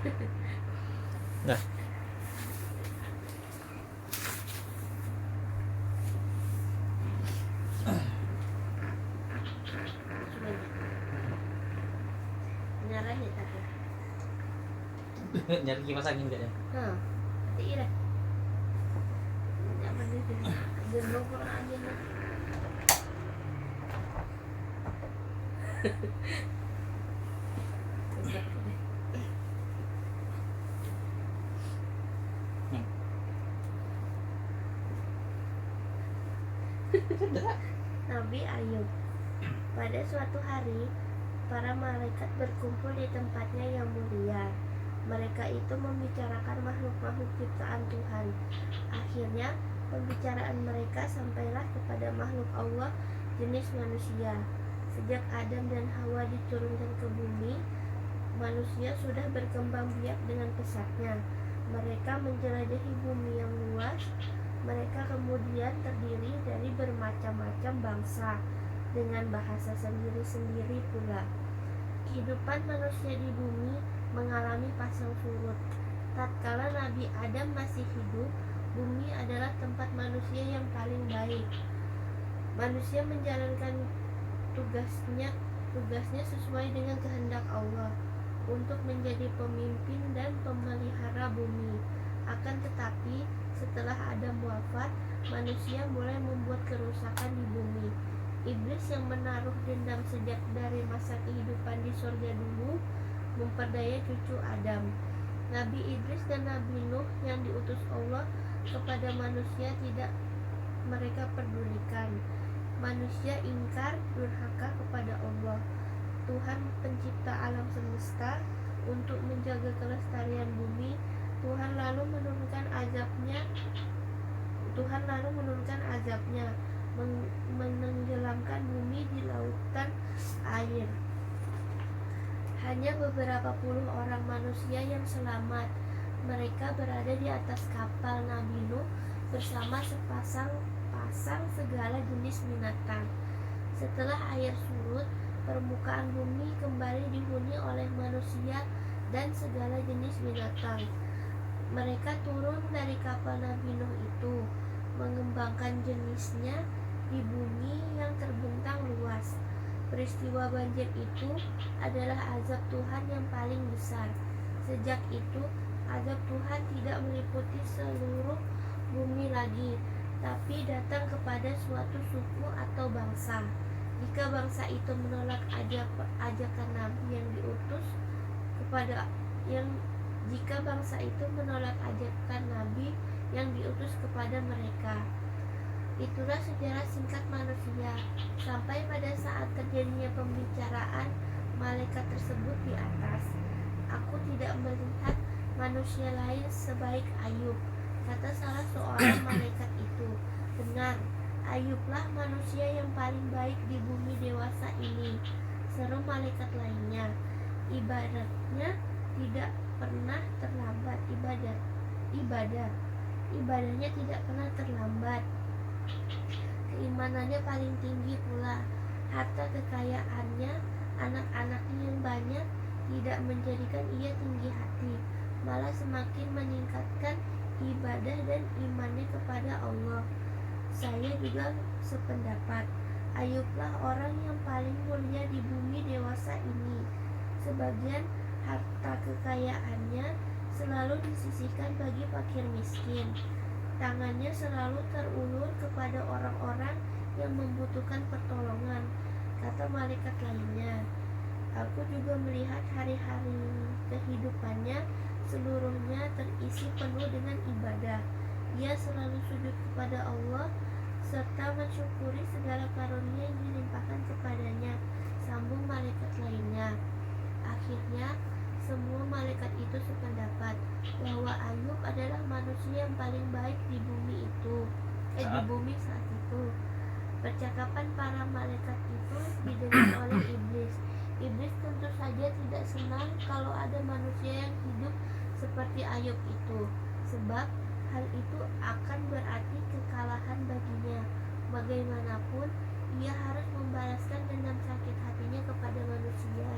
Nah, Nyarah ya tapi. nyari kipas angin kayaknya. Hati ira. Nyaman itu. Gendong kurang aja nih. Nabi Ayub. Pada suatu hari, para malaikat berkumpul di tempatnya yang mulia. Mereka itu membicarakan makhluk-makhluk ciptaan Tuhan. Akhirnya, pembicaraan mereka sampailah kepada makhluk Allah jenis manusia. Sejak Adam dan Hawa diturunkan ke bumi, manusia sudah berkembang biak dengan pesatnya. Mereka menjelajahi bumi yang luas. Mereka kemudian terdiri dari bermacam-macam bangsa dengan bahasa sendiri-sendiri pula. Kehidupan manusia di bumi mengalami pasang surut. Tatkala Nabi Adam masih hidup, bumi adalah tempat manusia yang paling baik. Manusia menjalankan tugasnya sesuai dengan kehendak Allah untuk menjadi pemimpin dan pemelihara bumi. Akan tetapi, setelah Adam wafat, manusia mulai membuat kerusakan di bumi. Iblis yang menaruh dendam sejak dari masa kehidupan di surga dulu memperdaya cucu Adam. Nabi Idris dan Nabi Nuh yang diutus Allah kepada manusia tidak mereka pedulikan. Manusia ingkar durhaka kepada Allah, Tuhan pencipta alam semesta. Untuk menjaga kelestarian bumi, Tuhan lalu menurunkan azabnya, menenggelamkan bumi di lautan air. Hanya beberapa puluh orang manusia yang selamat. Mereka berada di atas kapal Nabi Nuh bersama sepasang segala jenis binatang. Setelah air surut, permukaan bumi kembali dihuni oleh manusia dan segala jenis binatang. Mereka turun dari kapal Nabi Nuh itu, mengembangkan jenisnya di bumi yang terbentang luas. Peristiwa banjir itu adalah azab Tuhan yang paling besar. Sejak itu, azab Tuhan tidak meliputi seluruh bumi lagi, tapi datang kepada suatu suku atau bangsa. Jika bangsa itu menolak ajakan Nabi yang diutus kepada mereka. Itulah sejarah singkat manusia. Sampai pada saat terjadinya pembicaraan malaikat tersebut di atas. Aku tidak melihat manusia lain sebaik Ayub, kata salah seorang malaikat itu. Benar, Ayublah manusia yang paling baik di bumi dewasa ini, seru malaikat lainnya. Ibadahnya tidak pernah terlambat. Ibadahnya tidak pernah terlambat. Keimanannya paling tinggi pula. Harta kekayaannya, anak-anaknya yang banyak tidak menjadikan ia tinggi hati, malah semakin meningkatkan ibadah dan imannya kepada Allah. Saya juga sependapat. Ayublah orang yang paling mulia di bumi dewasa ini. Sebagian harta kekayaannya selalu disisihkan bagi fakir miskin. Tangannya selalu terulur kepada orang-orang yang membutuhkan pertolongan, kata malaikat lainnya. Aku juga melihat hari-hari kehidupannya seluruhnya terisi penuh dengan ibadah. Ia selalu sujud kepada Allah serta mensyukuri segala karunia yang dilimpahkan kepadanya, sambung malaikat lainnya. Akhirnya semua malaikat itu sependapat bahwa Ayub adalah manusia yang paling baik di bumi saat itu. Percakapan para malaikat itu didengar oleh iblis. Iblis tentu saja tidak senang kalau ada manusia yang hidup seperti Ayub itu, sebab hal itu akan berarti kekalahan baginya. Bagaimanapun, ia harus membalaskan dendam sakit hatinya kepada manusia.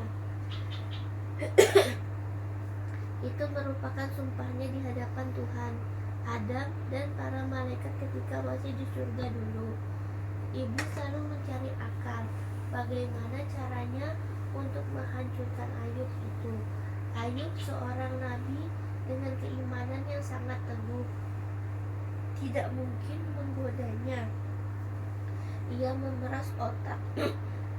Itu merupakan sumpahnya di hadapan Tuhan, Adam, dan para malaikat ketika masih di surga dulu. Iblis selalu mencari akal, bagaimana caranya untuk menghancurkan Ayub itu. Ayub seorang nabi dengan keimanan yang sangat teguh, tidak mungkin menggodanya. Ia memeras otak.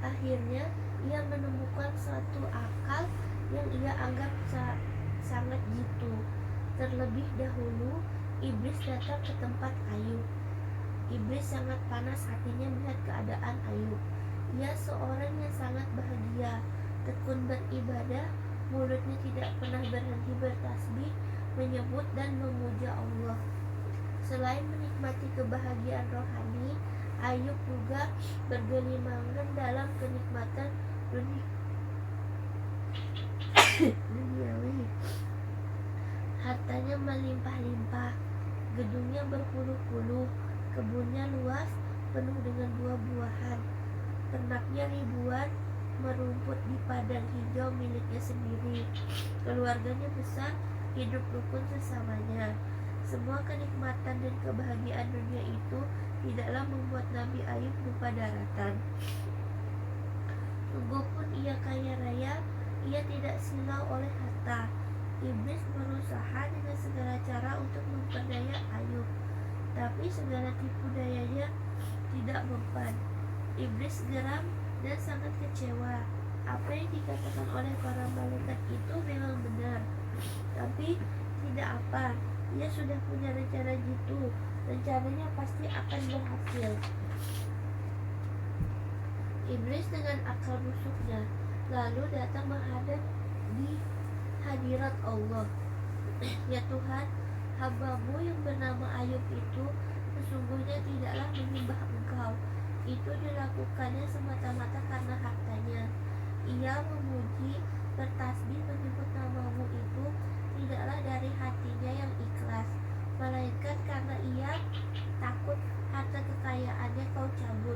Akhirnya ia menemukan suatu akal yang ia anggap sangat jitu. Terlebih dahulu iblis datang ke tempat Ayub. Iblis sangat panas hatinya melihat keadaan Ayub. Ia seorang yang sangat bahagia, tekun beribadah, mulutnya tidak pernah berhenti bertasbih, menyebut dan memuja Allah. Selain menikmati kebahagiaan rohani, Ayub juga bergelimangan dalam kenikmatan duniawi. Hartanya melimpah-limpah, gedungnya berpuluh-puluh, kebunnya luas, penuh dengan buah-buahan, ternaknya ribuan, merumput di padang hijau miliknya sendiri. Keluarganya besar, hidup rukun sesamanya. Semua kenikmatan dan kebahagiaan dunia itu tidaklah membuat Nabi Ayub lupa daratan. Sungguh pun ia kaya raya, ia tidak silau oleh harta. Iblis berusaha dengan segala cara untuk memperdaya Ayub, tapi segala tipu dayanya tidak mempan. Iblis geram dan sangat kecewa. Apa yang dikatakan oleh para malaikat itu memang benar, tapi tidak apa. Ia sudah punya rencana jitu. Rencananya pasti akan berhasil. Iblis dengan akal busuknya lalu datang menghadap di hadirat Allah. Ya Tuhan, hamba-Mu yang bernama Ayub itu sesungguhnya tidaklah menyembah Engkau. Itu dilakukannya semata-mata karena hartanya. Ia memuji, bertasbih, menyebut nama-Mu itu tidaklah dari hatinya yang ikhlas, melainkan karena ia takut harta kekayaannya Kau cabut.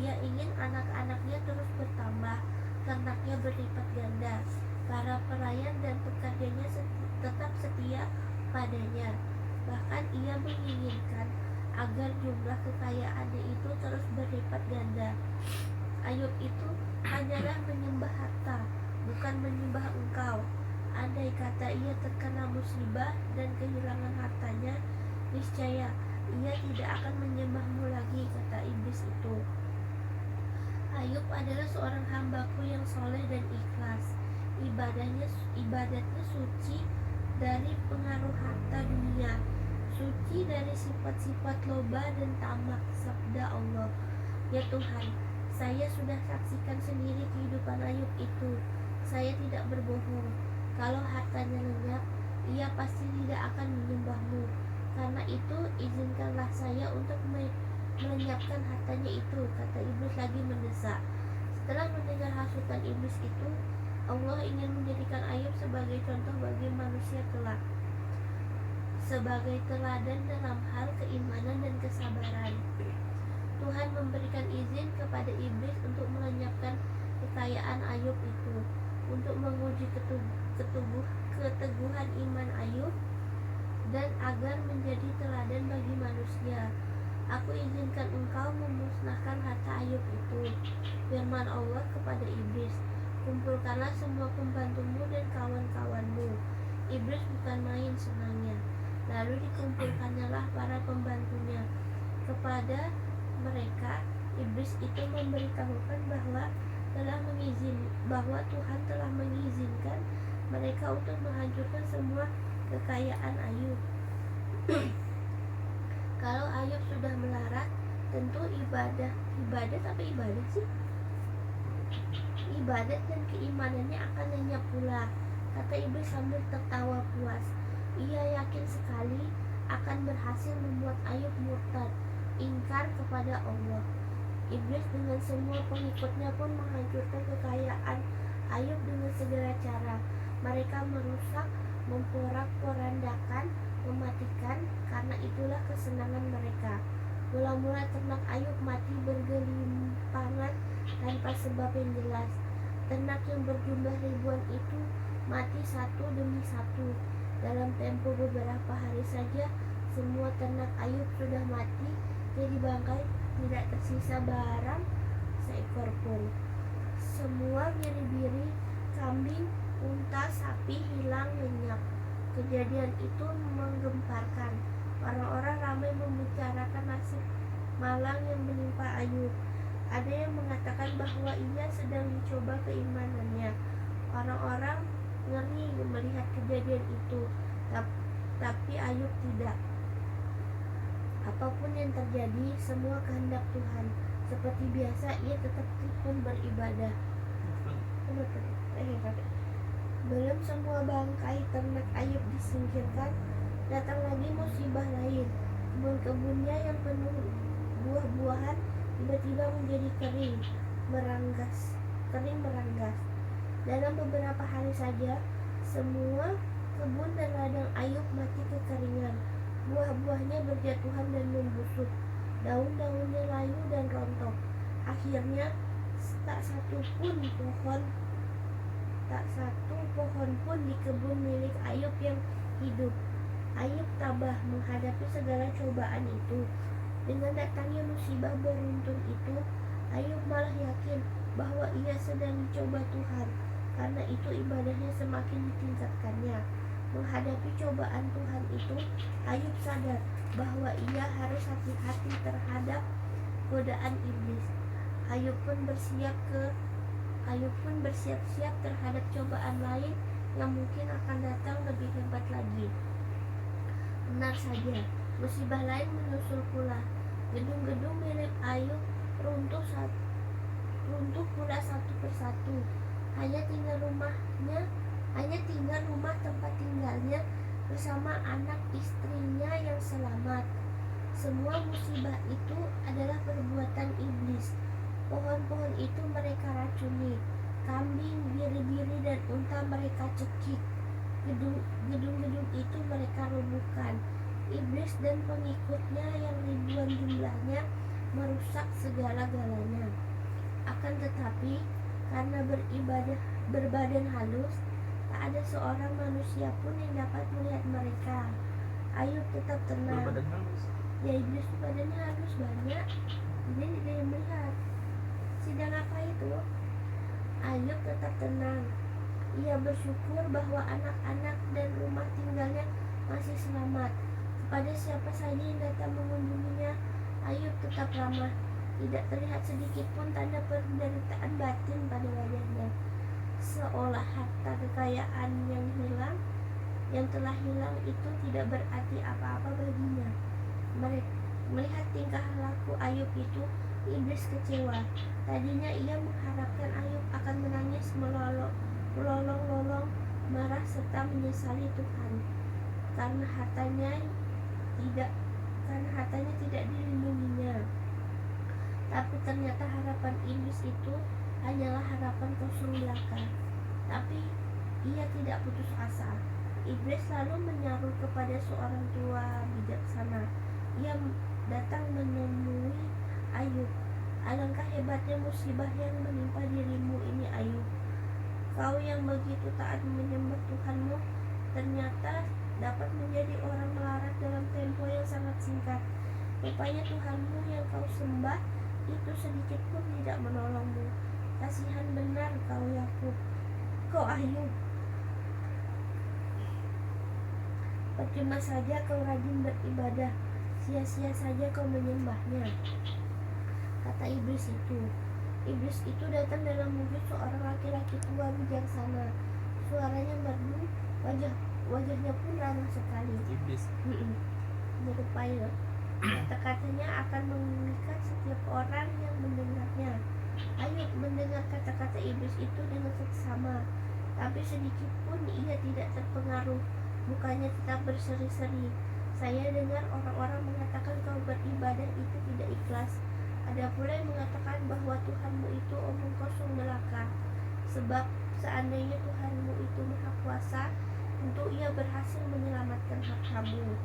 Ia ingin anak-anaknya terus bertambah, ternaknya berlipat ganda, para pelayan dan pekerjanya tetap setia padanya. Bahkan ia menginginkan agar jumlah kekayaannya itu terus berlipat ganda. Ayub itu hanyalah menyembah harta, bukan menyembah Engkau. Andai kata ia terkena musibah dan kehilangan hartanya, niscaya ia tidak akan menyembah-Mu lagi, kata iblis itu. Ayub adalah seorang hamba-Ku yang soleh dan ikhlas. Ibadatnya suci dari pengaruh harta dunia, suci dari sifat-sifat loba dan tamak, sabda Allah. Ya Tuhan, saya sudah saksikan sendiri kehidupan Ayub itu. Saya tidak berbohong. Kalau hartanya lenyap, ia pasti tidak akan menyembah-Mu. Karena itu, izinkanlah saya untuk melenyapkan hartanya itu, kata iblis lagi mendesak. Setelah mendengar hasutan iblis itu, Allah ingin menjadikan Ayub sebagai contoh bagi manusia kelak, sebagai teladan dalam hal keimanan dan kesabaran. Tuhan memberikan izin kepada iblis untuk melenyapkan kekayaan Ayub itu, untuk menguji keteguhan iman Ayub dan agar menjadi teladan bagi manusia. Aku izinkan engkau memusnahkan harta Ayub itu, firman Allah kepada iblis. Kumpulkanlah semua pembantumu dan kawan-kawanmu. Iblis bukan main senangnya. Lalu dikumpulkannyalah para pembantunya. Kepada mereka, iblis itu memberitahukan bahwa Tuhan telah mengizinkan mereka untuk menghancurkan semua kekayaan Ayub. Kalau Ayub sudah melarat, tentu ibadat sih? Ibadat dan keimanannya akan lenyap pula, kata iblis sambil tertawa puas. Ia yakin sekali akan berhasil membuat Ayub murtad, ingkar kepada Allah. Iblis dengan semua pengikutnya pun menghancurkan kekayaan Ayub dengan segala cara. Mereka merusak, memporak-porandakan, mematikan, karena itulah kesenangan mereka. Mula-mula ternak Ayub mati bergelimpangan tanpa sebab yang jelas. Ternak yang berjumlah ribuan itu mati satu demi satu. Dalam tempo beberapa hari saja, semua ternak Ayub sudah mati, jadi bangkai tidak tersisa barang seekor pun. Semua biri-biri, kambing, unta, sapi hilang lenyap. Kejadian itu menggemparkan. Orang-orang ramai membicarakan nasib malang yang menimpa Ayub. Ada yang mengatakan bahwa ia sedang dicoba keimanannya. Orang-orang ngeri melihat kejadian itu, tapi Ayub tidak. Apapun yang terjadi, semua kehendak Tuhan. Seperti biasa, ia tetap tekun beribadah. Belum semua bangkai ternak Ayub disingkirkan, datang lagi musibah lain. Kebun-kebunnya yang penuh buah-buahan tiba-tiba menjadi kering meranggas. Dalam beberapa hari saja, semua kebun dan ladang Ayub mati kekeringan. Buah-buahnya berjatuhan dan membusuk. Daun-daunnya layu dan rontok. Akhirnya tak satu pohon pun di kebun milik Ayub yang hidup. Ayub tabah menghadapi segala cobaan itu. Dengan datangnya musibah beruntun itu, Ayub malah yakin bahwa ia sedang dicoba Tuhan. Karena itu ibadahnya semakin ditingkatkannya. Menghadapi cobaan Tuhan itu, Ayub sadar bahwa ia harus hati-hati terhadap godaan iblis. Ayub pun bersiap-siap terhadap cobaan lain yang mungkin akan datang lebih hebat lagi. Benar saja, musibah lain menyusul pula. Gedung-gedung milik Ayub runtuh pula satu persatu. Hanya tinggal rumah tempat tinggalnya bersama anak istrinya yang selamat. Semua musibah itu adalah perbuatan iblis. Pohon-pohon itu mereka racuni, kambing, biri-biri, dan unta mereka cekik. Gedung-gedung itu mereka robohkan. Iblis dan pengikutnya yang ribuan jumlahnya merusak segala-galanya. Akan tetapi, karena berbadan halus, tak ada seorang manusia pun yang dapat melihat mereka. Ayub tetap tenang. Ya, iblis badannya halus banyak, jadi tidak melihat. Sedang apa itu? Ayub tetap tenang. Ia bersyukur bahwa anak-anak dan rumah tinggalnya masih selamat. Kepada siapa saja yang datang mengunjunginya, Ayub tetap ramah. Tidak terlihat sedikit pun tanda penderitaan batin pada wajahnya. Seolah harta kekayaan yang telah hilang itu tidak berarti apa-apa baginya. Melihat tingkah laku Ayub itu, iblis kecewa. Tadinya ia mengharapkan Ayub akan menangis melolong-lolong, marah serta menyesali Tuhan karena hartanya tidak dilindunginya. Tapi ternyata harapan iblis itu hanyalah harapan kosong belaka. Tapi ia tidak putus asa. Iblis lalu menyaruh kepada seorang tua bijaksana. Ia datang menemui Ayub. Alangkah hebatnya musibah yang menimpa dirimu ini, Ayub. Kau yang begitu taat menyembah Tuhanmu ternyata dapat menjadi orang melarat dalam tempo yang sangat singkat. Rupanya Tuhanmu yang kau sembah itu sedikit pun tidak menolongmu. Kasihan benar kau Ayub. Percuma saja kau rajin beribadah, sia-sia saja kau menyembahnya, kata iblis itu. Iblis itu datang dalam wujud seorang laki-laki tua bijaksana. Suaranya merdu, wajahnya pun ramah sekali. Iblis Menyerupai kata-katanya akan mengikat setiap orang yang mendengarnya. Ayub mendengar kata-kata iblis itu dengan seksama, tapi sedikit pun ia tidak terpengaruh. Mukanya tetap berseri-seri. Saya dengar orang-orang mengatakan kau beribadah itu tidak ikhlas. Ada pula yang mengatakan bahwa Tuhanmu itu omong kosong belaka. Sebab seandainya Tuhanmu itu maha kuasa, tentu ia berhasil menyelamatkan hartamu.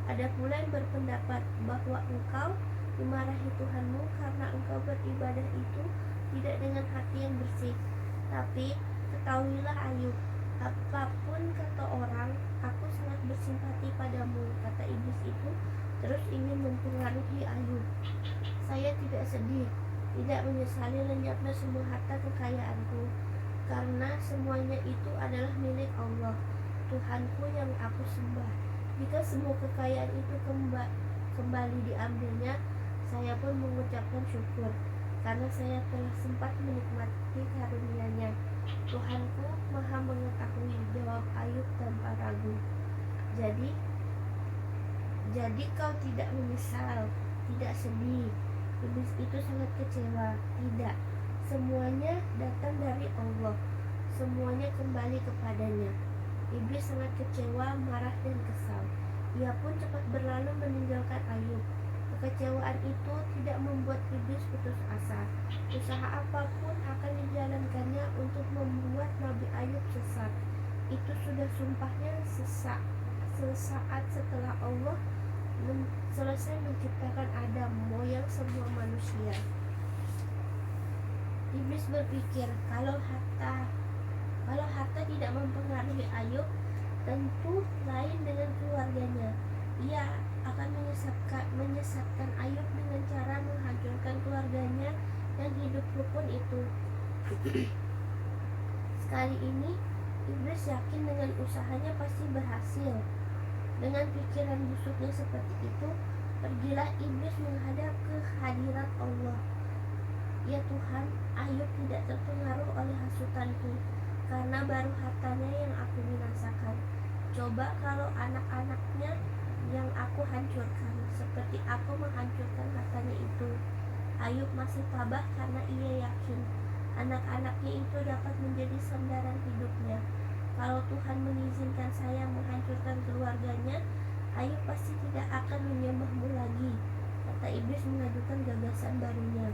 Ada pula yang berpendapat bahwa engkau dimarahi Tuhanmu karena engkau beribadah itu tidak dengan hati yang bersih. Tapi ketahuilah Ayub, Apapun kata orang, aku sangat bersimpati padamu, kata iblis itu, terus ingin mempengaruhi Ayub. Saya tidak sedih, tidak menyesali lenyapnya semua harta kekayaanku, karena semuanya itu adalah milik Allah, Tuhanku yang aku sembah. Jika semua kekayaan itu kembali diambilnya, saya pun mengucapkan syukur, karena saya telah sempat menikmati karunia-Nya. Tuhanku maha mengetahui, jawab Ayub tanpa ragu. Jadi kau tidak menyesal, tidak sedih. Iblis itu sangat kecewa. Tidak, semuanya datang dari Allah, semuanya kembali kepadanya. Iblis sangat kecewa, marah dan kesal. Ia pun cepat berlalu meninggalkan Ayub. Kekecewaan itu tidak membuat iblis putus asa. Usaha apapun akan dijalankannya untuk membuat Nabi Ayub sesat. Itu sudah sumpahnya sesaat setelah Allah selesai menciptakan Adam, moyang semua manusia. Iblis berpikir, kalau harta tidak mempengaruhi Ayub, tentu lain dengan keluarganya. Ia akan menyesatkan Ayub dengan cara menghancurkan keluarganya yang hidup rukun itu. Sekali ini, iblis yakin dengan usahanya pasti berhasil. Dengan pikiran busuknya seperti itu, pergilah iblis menghadap ke hadirat Allah. Ya Tuhan, Ayub tidak terpengaruh oleh hasutanku, karena baru hartanya yang aku binasakan. Coba kalau anak-anaknya yang aku hancurkan, seperti aku menghancurkan hartanya itu. Ayub masih tabah karena ia yakin anak-anaknya itu dapat menjadi sandaran hidupnya. Kalau Tuhan mengizinkan saya menghancurkan keluarganya, Ayub pasti tidak akan menyembahmu lagi, kata iblis mengajukan gagasan barunya.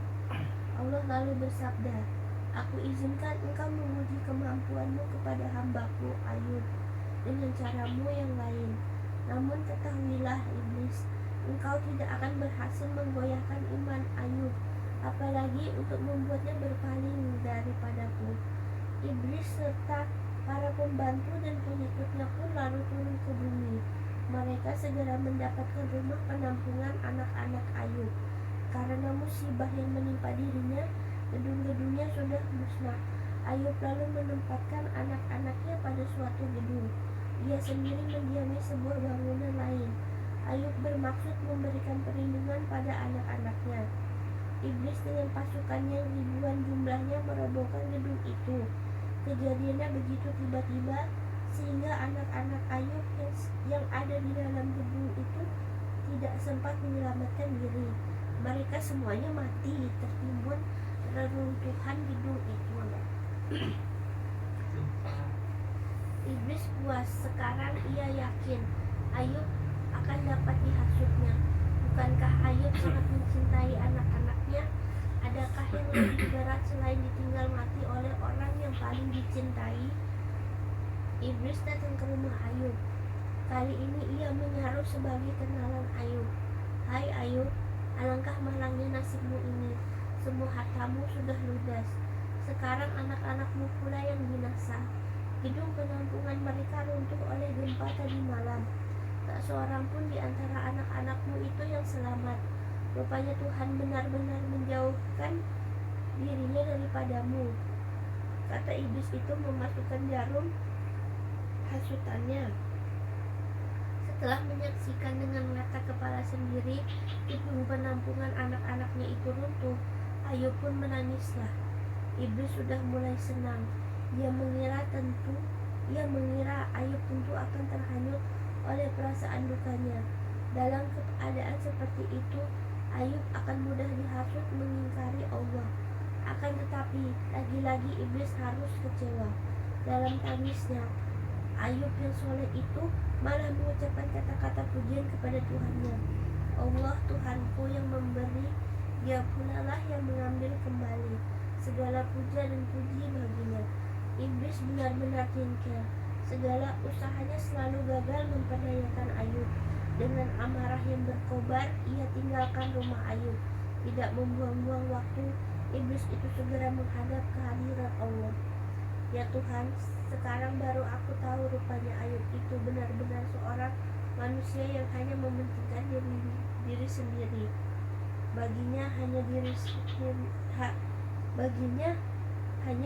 Allah lalu bersabda, aku izinkan engkau menguji kemampuanmu kepada hambaku Ayub dengan caramu yang lain. Namun ketahuilah iblis, engkau tidak akan berhasil menggoyahkan iman Ayub, apalagi untuk membuatnya berpaling daripadaku. Iblis serta para pembantu dan pengikutnya pun lalu turun ke bumi. Mereka segera mendapatkan rumah penampungan anak-anak Ayub. Karena musibah yang menimpa dirinya, gedung-gedungnya sudah musnah. Ayub lalu menempatkan anak-anaknya pada suatu gedung. Ia sendiri mendiami sebuah bangunan lain. Ayub bermaksud memberikan perlindungan pada anak-anaknya. Iblis dengan pasukannya yang ribuan jumlahnya merobohkan gedung itu. Kejadiannya begitu tiba-tiba sehingga anak-anak Ayub yang ada di dalam gedung itu tidak sempat menyelamatkan diri. Mereka semuanya mati tertimbun reruntuhan gedung itu. Iblis puas. Sekarang ia yakin Ayub akan dapat dihasutnya. Bukankah Ayub sangat mencintai anak-anaknya? Adakah yang lebih berat selain ditinggal mati oleh orang yang paling dicintai? Iblis datang ke rumah Ayub. Kali ini ia menyaruh sebagai kenalan Ayub. Hai Ayub, alangkah malangnya nasibmu ini. Semua hartamu sudah ludas. Sekarang anak-anakmu pula yang binasa. Gedung penampungan mereka runtuh oleh gempa tadi malam. Tak seorang pun di antara anak-anakmu itu yang selamat. Rupanya Tuhan benar-benar menjauhkan dirinya daripadamu, kata iblis itu memasukkan jarum hasutannya. Setelah menyaksikan dengan mata kepala sendiri gedung penampungan anak-anaknya itu runtuh, Ayub pun menangislah. Iblis sudah mulai senang. Ia mengira Ayub tentu akan terhanyut oleh perasaan dukanya. Dalam keadaan seperti itu, Ayub akan mudah dihasut mengingkari Allah. Akan tetapi, lagi-lagi iblis harus kecewa. Dalam tangisnya, Ayub yang soleh itu malah mengucapkan kata-kata pujian kepada Tuhannya. Allah Tuhanku yang memberi, Dia pula lah yang mengambil kembali. Segala puja dan puji baginya. Iblis benar-benar jengkel. Segala usahanya selalu gagal memperdayakan Ayub. Dengan amarah yang berkobar, ia tinggalkan rumah Ayub. Tidak membuang-buang waktu, iblis itu segera menghadap ke hadirat Allah. Ya Tuhan, Sekarang baru aku tahu rupanya Ayub itu benar-benar seorang manusia yang hanya mementingkan diri sendiri. Baginya hanya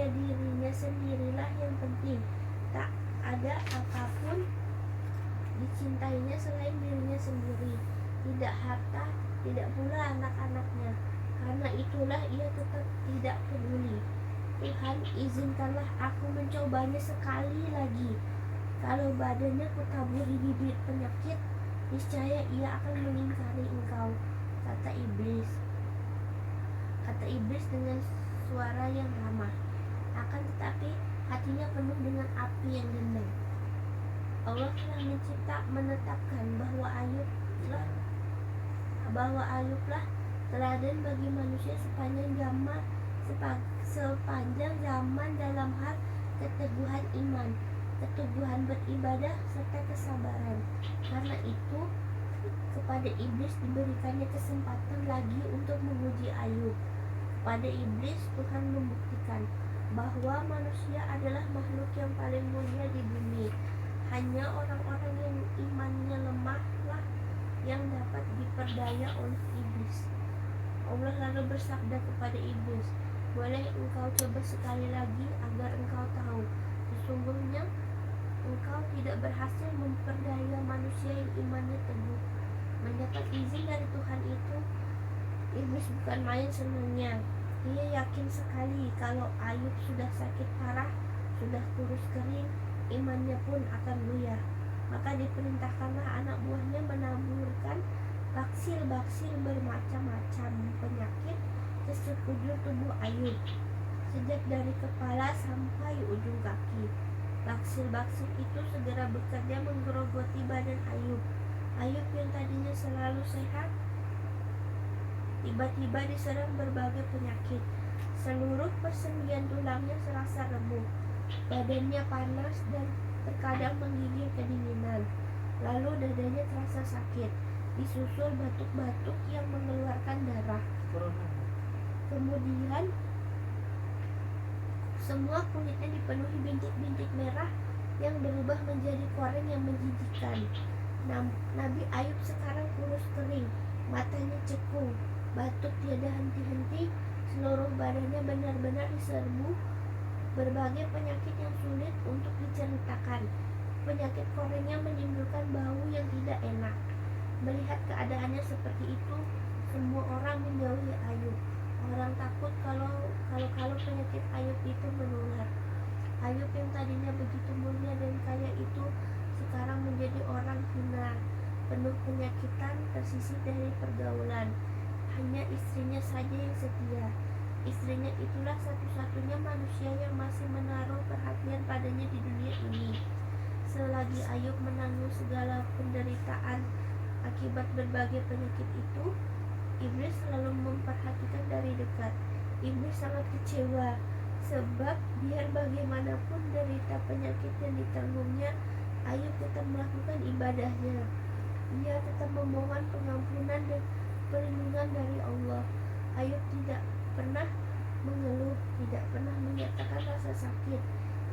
dirinya sendirilah yang penting. Tak ada apapun dicintainya selain dirinya sendiri. Tidak harta, tidak pula anak-anaknya. Karena itulah ia tetap tidak peduli. Tuhan, izinkanlah aku mencobanya sekali lagi. Kalau badannya kutaburi bibit penyakit, niscaya ia akan mengingkari engkau, kata iblis. Kata iblis dengan suara yang ramah. Akan tetapi hatinya penuh dengan api yang dendam. Allah telah menetapkan bahwa Ayublah teladan bagi manusia sepanjang zaman dalam hal keteguhan iman, keteguhan beribadah, serta kesabaran. Karena itu kepada iblis diberikannya kesempatan lagi untuk menguji Ayub. Kepada iblis Tuhan membuktikan bahwa manusia adalah makhluk yang paling mulia di bumi. Hanya orang-orang yang imannya lemahlah yang dapat diperdaya oleh iblis. Allah lalu bersabda kepada iblis, boleh engkau coba sekali lagi agar engkau tahu, sesungguhnya engkau tidak berhasil memperdaya manusia yang imannya teguh. Mendapat izin dari Tuhan itu, iblis bukan main senangnya. Ia yakin sekali kalau Ayub sudah sakit parah, sudah kurus kering, imannya pun akan buyar. Maka diperintahkanlah anak buahnya menaburkan baksil-baksil bermacam-macam penyakit ke sekujur tubuh Ayub, sejak dari kepala sampai ujung kaki. Baksil-baksil itu segera bekerja menggerogoti badan Ayub. Ayub yang tadinya selalu sehat, tiba-tiba diserang berbagai penyakit. Seluruh persendian tulangnya serasa remuk. Badannya panas dan terkadang menggigil kedinginan. Lalu dadanya terasa sakit, disusul batuk-batuk yang mengeluarkan darah. Kemudian semua kulitnya dipenuhi bintik-bintik merah yang berubah menjadi koreng yang menjijikkan. Nabi Ayub sekarang kurus kering, matanya cekung, batuk tiada henti-henti, seluruh badannya benar-benar diserbu berbagai penyakit yang sulit untuk diceritakan. Penyakit korengnya menimbulkan bau yang tidak enak. Melihat keadaannya seperti itu, semua orang menjauhi Ayub. Orang takut kalau penyakit Ayub itu menular. Ayub yang tadinya begitu mulia dan kaya itu sekarang menjadi orang hina, penuh penyakitan, tersisih dari pergaulan. Hanya istrinya saja yang setia. Istrinya itulah satu-satunya manusia yang masih menaruh perhatian padanya di dunia ini. Selagi Ayub menanggung segala penderitaan akibat berbagai penyakit itu, iblis selalu memperhatikan dari dekat. Iblis sangat kecewa, sebab biar bagaimanapun derita penyakit yang ditanggungnya, Ayub tetap melakukan ibadahnya. Ia tetap memohon pengampunan dan perlindungan dari Allah. Ayub tidak pernah mengeluh, tidak pernah menyatakan rasa sakit.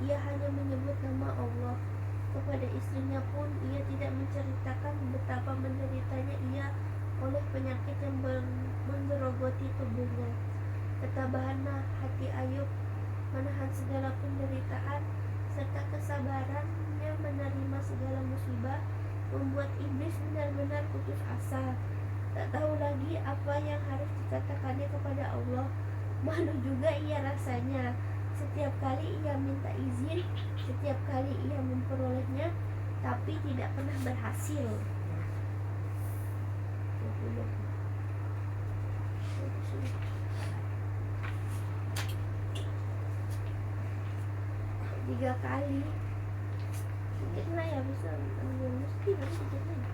Ia hanya menyebut nama Allah. Kepada istrinya pun ia tidak menceritakan betapa menderitanya ia oleh penyakit yang menggerogoti tubuhnya. Ketabahan hati Ayub menahan segala penderitaan serta kesabarannya menerima segala musibah membuat iblis benar-benar putus asa. Tak tahu lagi apa yang harus dikatakannya kepada Allah. Malu juga ia rasanya. Setiap kali ia minta izin, setiap kali ia memperolehnya, tapi tidak pernah berhasil. Tiga kali sedikit lah ya, bisa mesti sedikit lagi.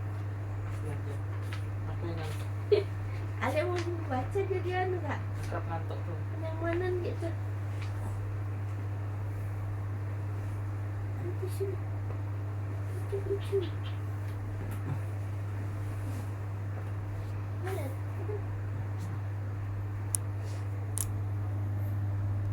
Ada yang mau baca jadi anu gak? Kerap ngantuk tuh. Yang mana gitu? Lucu.